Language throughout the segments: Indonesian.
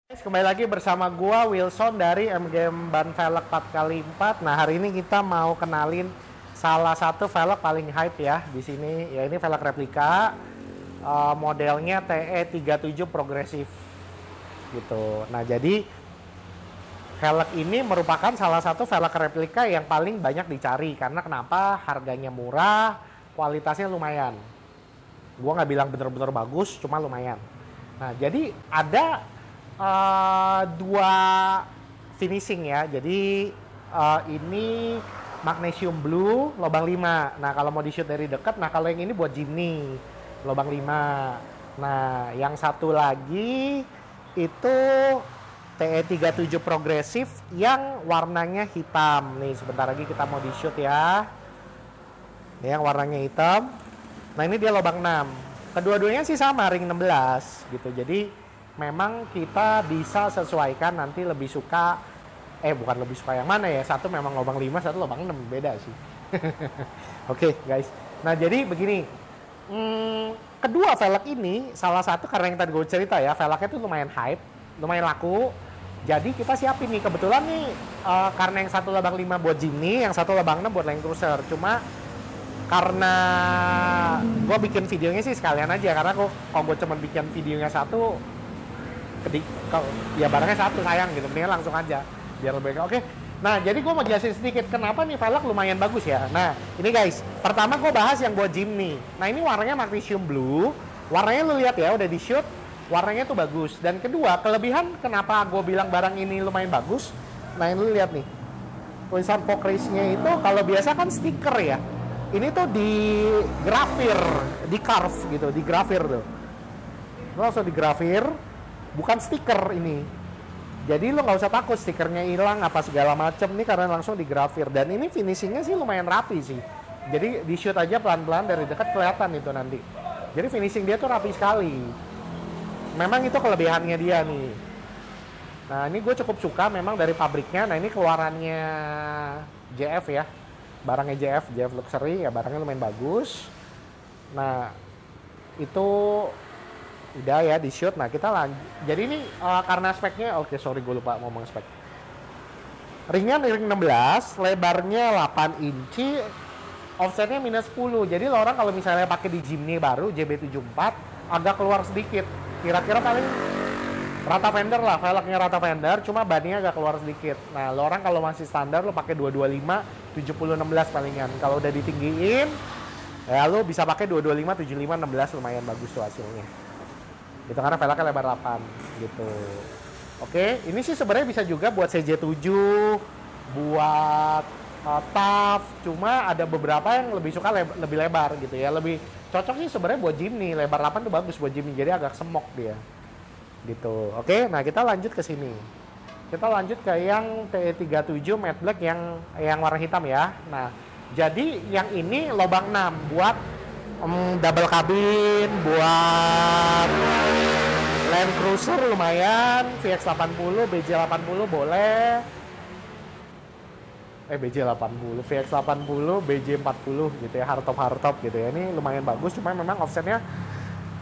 Guys, kembali lagi bersama gua Wilson dari MGM Ban Velg 4x4. Nah, hari ini kita mau kenalin salah satu velg paling hype ya di sini. Ya, ini velg replika, modelnya TE37 progresif gitu. Nah, jadi velg ini merupakan salah satu velg replika yang paling banyak dicari karena kenapa? Harganya murah, kualitasnya lumayan. Gua nggak bilang bener-bener bagus, cuma lumayan. Nah, jadi ada dua finishing ya. Jadi ini magnesium blue lubang 5. Nah, kalau mau di shoot dari dekat, nah kalau yang ini buat Jimny lubang 5. Nah, yang satu lagi itu TE37 progresif yang warnanya hitam. Nih, sebentar lagi kita mau di shoot ya. Ini yang warnanya hitam. Nah, ini dia lubang 6. Kedua-duanya sih sama ring 16 gitu. Jadi memang kita bisa sesuaikan nanti lebih suka, bukan lebih suka yang mana ya, satu memang lubang 5, satu lubang 6, beda sih. Oke, guys, nah jadi begini, kedua velg ini salah satu karena yang tadi gue cerita ya, velgnya itu lumayan hype, lumayan laku, jadi kita siapin nih, kebetulan nih karena yang satu lubang 5 buat Jimny, yang satu lubang 6 buat Land Cruiser, cuma karena gue bikin videonya sih sekalian aja, karena kalau gue cuma bikin videonya satu, ya barangnya satu sayang gitu, mendingan langsung aja biar lebih baik. Oke, nah jadi gue mau jelasin sedikit kenapa nih velg lumayan bagus ya. Nah ini guys, pertama gue bahas yang buat Jimny. Nah ini warnanya magnesium blue, warnanya lu lihat ya, udah di shoot, warnanya tuh bagus. Dan kedua, kelebihan kenapa gue bilang barang ini lumayan bagus, nah ini lu lihat nih, tulisan Focrace-nya itu kalau biasa kan stiker ya, ini tuh di grafir, di carve gitu, di grafir tuh, lu langsung di grafir, bukan stiker ini. Jadi lo nggak usah takut stikernya hilang apa segala macem nih, karena langsung digrafir. Dan ini finishingnya sih lumayan rapi sih. Jadi di shoot aja pelan-pelan dari dekat kelihatan itu nanti. Jadi finishing dia tuh rapi sekali. Memang itu kelebihannya dia nih. Nah ini gue cukup suka memang dari pabriknya. Nah ini keluarannya JF ya. Barangnya JF Luxury ya, barangnya lumayan bagus. Nah itu udah ya di shoot. Nah kita lanjut. Jadi ini karena speknya, sorry gue lupa ngomong spek. Ringnya ring 16, lebarnya 8 inci, offsetnya minus 10. Jadi lo orang kalau misalnya pakai di Jimny baru JB74 agak keluar sedikit. Kira-kira paling rata fender lah, velgnya rata fender, cuma bannya agak keluar sedikit. Nah lo orang kalau masih standar lo pakai 225 70 16 palingan. Kalau udah ditinggiin ya lo bisa pakai 225 75 16, lumayan bagus tuh hasilnya. Itu karena velgnya lebar 8 gitu. Oke, ini sih sebenarnya bisa juga buat CJ7, buat TAF, cuma ada beberapa yang lebih suka lebih lebar gitu ya. Lebih cocok sih sebenarnya buat Jimny, lebar 8 tuh bagus buat Jimny, jadi agak semok dia. Gitu. Oke, nah kita lanjut ke sini. Kita lanjut ke yang TE37 matte black yang warna hitam ya. Nah, jadi yang ini lubang 6 buat double kabin, buat Land Cruiser lumayan, VX80, BJ80 boleh. BJ80, VX80, BJ40 gitu ya, hardtop gitu ya. Ini lumayan bagus, cuma memang offsetnya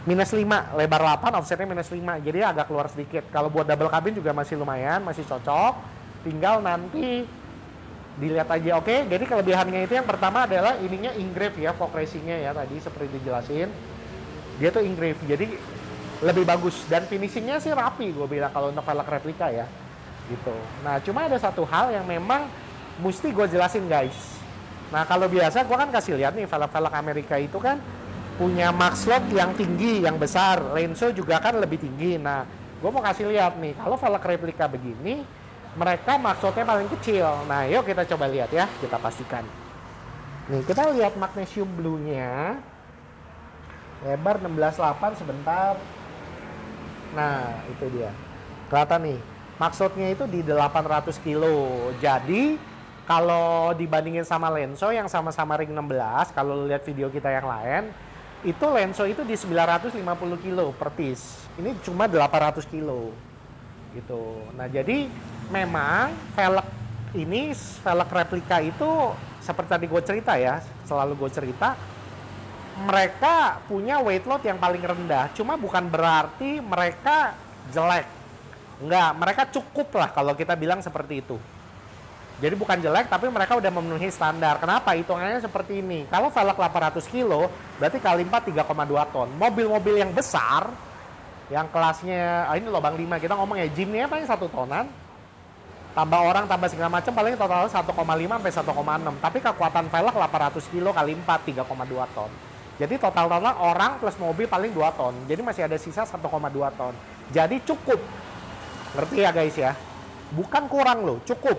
minus 5, lebar 8, offsetnya minus 5, jadi agak keluar sedikit. Kalau buat double kabin juga masih lumayan, masih cocok. Tinggal nanti dilihat aja. Oke, jadi kelebihannya itu yang pertama adalah ininya engrave ya, fog racingnya ya, tadi seperti dijelasin dia tuh engrave, jadi lebih bagus. Dan finishingnya sih rapi, gue bilang kalau untuk velg replika ya gitu. Nah cuma ada satu hal yang memang mesti gue jelasin guys. Nah kalau biasa gue kan kasih lihat nih, velg-velg Amerika itu kan punya max load yang tinggi, yang besar, Lenso juga kan lebih tinggi. Nah gue mau kasih lihat nih, kalau velg replika begini mereka maksudnya paling kecil. Nah yuk kita coba lihat ya, kita pastikan. Nih kita lihat magnesium blue-nya, lebar 16,8 sebentar. Nah itu dia, kelihatan nih, maksudnya itu di 800 kilo. Jadi kalau dibandingin sama Lenso yang sama-sama ring 16, kalau lihat video kita yang lain, itu Lenso itu di 950 kilo per piece. Ini cuma 800 kilo gitu. Nah jadi memang velg ini, velg replika itu seperti tadi gue cerita ya, selalu gue cerita, mereka punya weight load yang paling rendah. Cuma bukan berarti mereka jelek. Enggak, mereka cukup lah kalau kita bilang seperti itu. Jadi bukan jelek, tapi mereka udah memenuhi standar. Kenapa? Hitungannya seperti ini. Kalau velg 800 kilo, berarti kali 4 3,2 ton. Mobil-mobil yang besar, yang kelasnya, ini lubang 5, kita ngomong ya, Jimny paling 1 tonan. Tambah orang, tambah segala macam, paling total 1,5 sampai 1,6. Tapi kekuatan velg 800 kilo kali 4, 3,2 ton. Jadi total-total orang plus mobil paling 2 ton. Jadi masih ada sisa 1,2 ton. Jadi cukup. Ngerti ya guys ya? Bukan kurang loh, cukup.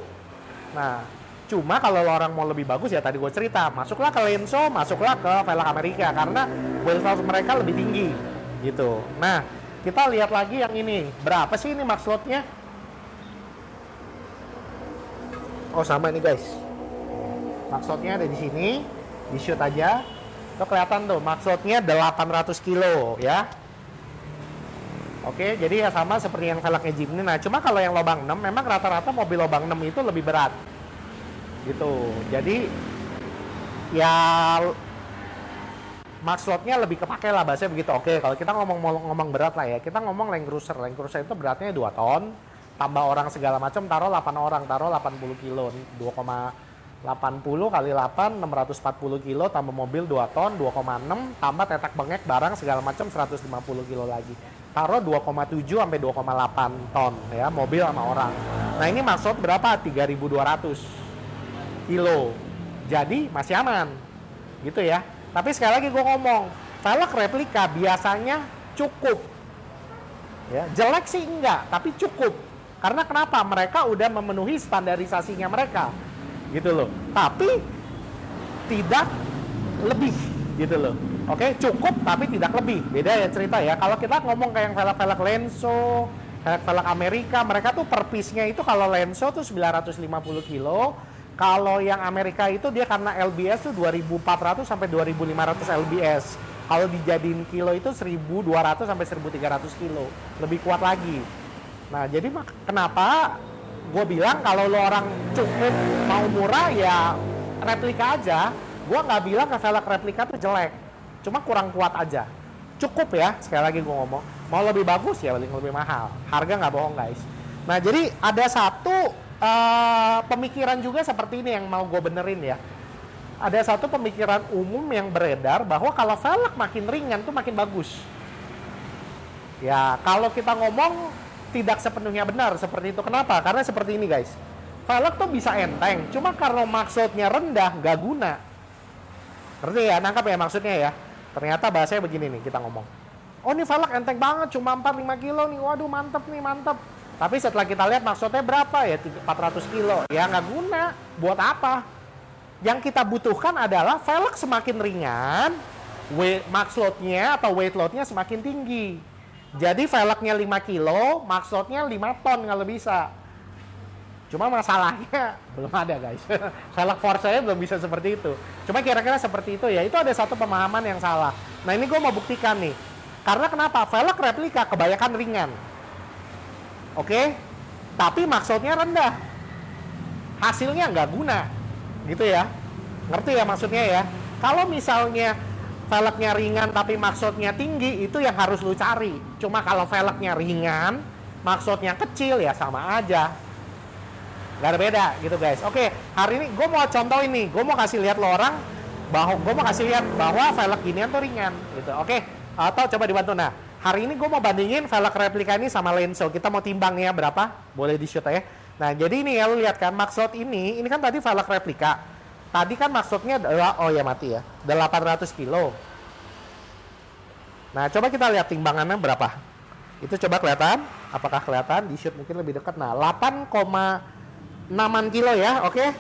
Nah, cuma kalau orang mau lebih bagus ya tadi gue cerita, masuklah ke Lenso, masuklah ke velg Amerika karena wheel size mereka lebih tinggi gitu. Nah, kita lihat lagi yang ini. Berapa sih ini max load-nya? Oh, sama nih guys. Max load-nya ada di sini. Di shoot aja. Tuh kelihatan tuh, max load-nya 800 kilo ya. Oke, jadi ya sama seperti yang velgnya Jimny. Nah, cuma kalau yang lubang 6, memang rata-rata mobil lubang 6 itu lebih berat. Gitu. Jadi, ya max load-nya lebih kepake lah, bahasanya begitu. Oke, kalau kita ngomong berat lah ya, kita ngomong Land Cruiser. Land Cruiser itu beratnya 2 ton, tambah orang segala macam, taruh 8 orang, taruh 80 kilo. 2,80 kali 8, 640 kilo, tambah mobil 2 ton, 2,6, tambah tetek bengek, barang segala macam 150 kilo lagi. Taruh 2,7 sampai 2,8 ton ya, mobil sama orang. Nah ini maksud berapa? 3.200 kilo. Jadi masih aman gitu ya. Tapi sekali lagi gue ngomong, velg replika biasanya cukup ya. Jelek sih enggak, tapi cukup. Karena kenapa? Mereka udah memenuhi standarisasinya mereka gitu loh. Tapi tidak lebih gitu loh. Oke, cukup tapi tidak lebih. Beda ya cerita ya. Kalau kita ngomong kayak yang velg-velg Lenso, velg Amerika, mereka tuh per piece-nya itu kalau Lenso tuh 950 kilo. Kalau yang Amerika itu dia karena LBS tuh 2400 sampai 2500 LBS. Kalau dijadiin kilo itu 1200 sampai 1300 kilo. Lebih kuat lagi. Nah, jadi kenapa gue bilang kalau lo orang cukup mau murah ya replika aja. Gue nggak bilang ke velg replika tuh jelek. Cuma kurang kuat aja. Cukup ya, sekali lagi gue ngomong. Mau lebih bagus ya lebih mahal. Harga nggak bohong guys. Nah jadi ada satu pemikiran juga seperti ini yang mau gue benerin ya. Ada satu pemikiran umum yang beredar bahwa kalau velg makin ringan tuh makin bagus. Ya kalau kita ngomong tidak sepenuhnya benar seperti itu. Kenapa? Karena seperti ini guys. Velg tuh bisa enteng. Cuma karena maksudnya rendah nggak guna. Ngerti ya? Nangkap ya maksudnya ya? Ternyata bahasanya begini nih kita ngomong. Oh ini velg enteng banget, cuma 4-5 kilo nih. Waduh mantep nih, mantep. Tapi setelah kita lihat maksudnya berapa ya? 400 kilo. Ya nggak guna. Buat apa? Yang kita butuhkan adalah velg semakin ringan, max load-nya atau weight load-nya semakin tinggi. Jadi velgnya 5 kilo, max load-nya 5 ton kalau bisa. Cuma masalahnya belum ada guys. Velg Forza-nya belum bisa seperti itu. Cuma kira-kira seperti itu ya. Itu ada satu pemahaman yang salah. Nah ini gue mau buktikan nih. Karena kenapa? Velg replika kebanyakan ringan. Oke? Tapi maksudnya rendah. Hasilnya nggak guna. Gitu ya. Ngerti ya maksudnya ya? Kalau misalnya velgnya ringan tapi maksudnya tinggi, itu yang harus lu cari. Cuma kalau velgnya ringan, maksudnya kecil ya sama aja. Gak ada beda gitu guys. Oke, hari ini gue mau contoh ini. Gue mau kasih lihat lo orang bahwa gue mau kasih lihat bahwa velg ginian tuh ringan gitu. Oke, atau coba dibantu. Nah, hari ini gue mau bandingin velg replika ini sama Lenso. Kita mau timbangnya berapa? Boleh di shoot ya. Nah, jadi ini ya lo lihat kan maksud ini kan tadi velg replika. Tadi kan maksudnya oh ya mati ya. 800 kilo. Nah, coba kita lihat timbangannya berapa. Itu coba kelihatan? Apakah kelihatan? Di shoot mungkin lebih dekat. Nah, 8,6 kilo ya, oke?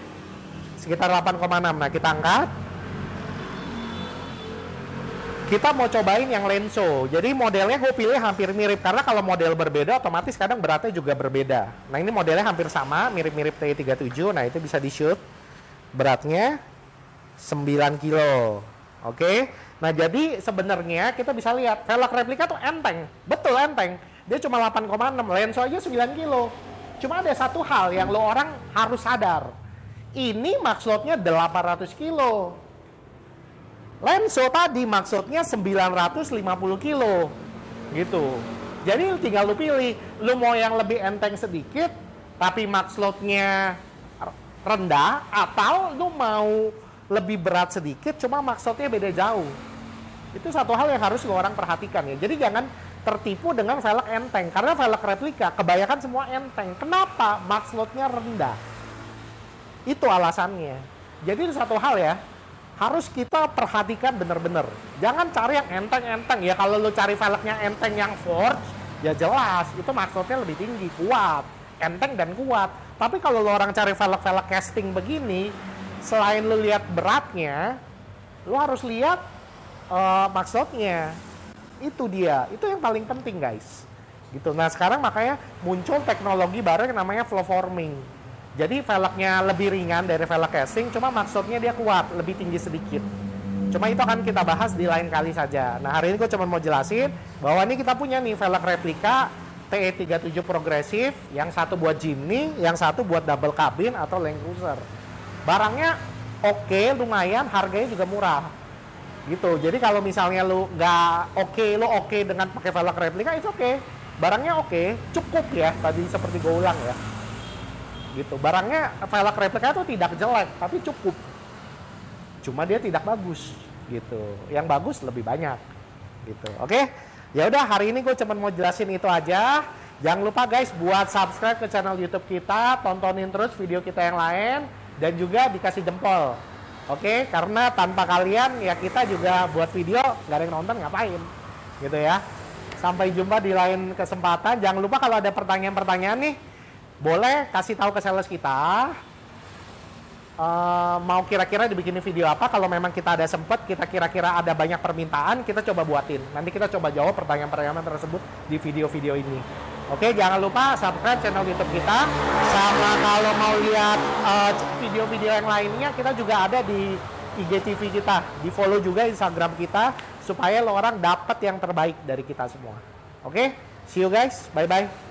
Sekitar 8,6. Nah, kita angkat. Kita mau cobain yang Lenso. Jadi modelnya gue pilih hampir mirip. Karena kalau model berbeda, otomatis kadang beratnya juga berbeda. Nah, ini modelnya hampir sama, mirip-mirip T37. Nah, itu bisa di-shoot. Beratnya 9 kilo. Oke? Nah, jadi sebenarnya kita bisa lihat. Velg replika tuh enteng. Betul enteng. Dia cuma 8,6. Lenso aja 9 kilo. Cuma ada satu hal yang lo orang harus sadar. Ini maksudnya 800 kilo. Lenso tadi maksudnya 950 kilo. Gitu. Jadi tinggal lu pilih, lu mau yang lebih enteng sedikit, tapi max load-nya rendah, atau lu mau lebih berat sedikit, cuma max load-nya beda jauh. Itu satu hal yang harus lu orang perhatikan ya. Jadi jangan tertipu dengan velg enteng, karena velg replika kebanyakan semua enteng. Kenapa? Max load-nya rendah. Itu alasannya. Jadi itu satu hal ya, harus kita perhatikan bener-bener. Jangan cari yang enteng-enteng ya. Kalau lu cari velgnya enteng yang forge, ya jelas itu max load-nya lebih tinggi, kuat, enteng dan kuat. Tapi kalau lu orang cari velg-velg casting begini, selain lu lihat beratnya, lu harus lihat max load-nya. Itu dia, itu yang paling penting guys. Gitu. Nah sekarang makanya muncul teknologi baru yang namanya flow forming. Jadi velgnya lebih ringan dari velg casing, cuma max load-nya dia kuat, lebih tinggi sedikit. Cuma itu akan kita bahas di lain kali saja. Nah hari ini gue cuma mau jelasin bahwa ini kita punya nih velg replika TE37 progresif, yang satu buat Jimny, yang satu buat double cabin atau Land Cruiser. Barangnya oke, lumayan, harganya juga murah. Gitu. Jadi kalau misalnya lu nggak lu oke dengan pakai velg replika, itu oke. Barangnya oke, cukup ya. Tadi seperti gue ulang ya. Gitu. Barangnya velg replika itu tidak jelek, tapi cukup. Cuma dia tidak bagus. Gitu. Yang bagus lebih banyak. Gitu. Oke. Ya udah, hari ini gue cuma mau jelasin itu aja. Jangan lupa guys buat subscribe ke channel YouTube kita, tontonin terus video kita yang lain, dan juga dikasih jempol. Oke, karena tanpa kalian ya kita juga buat video nggak ada yang nonton, ngapain gitu ya. Sampai jumpa di lain kesempatan. Jangan lupa kalau ada pertanyaan-pertanyaan nih, boleh kasih tahu ke sales kita. Mau kira-kira dibikinin video apa. Kalau memang kita ada sempet, kita kira-kira ada banyak permintaan, kita coba buatin. Nanti kita coba jawab pertanyaan-pertanyaan tersebut di video-video ini. Oke, jangan lupa subscribe channel YouTube kita. Sama kalau mau lihat video-video yang lainnya, kita juga ada di IGTV kita. Di follow juga Instagram kita, supaya lo orang dapat yang terbaik dari kita semua. Oke, see you guys, bye-bye.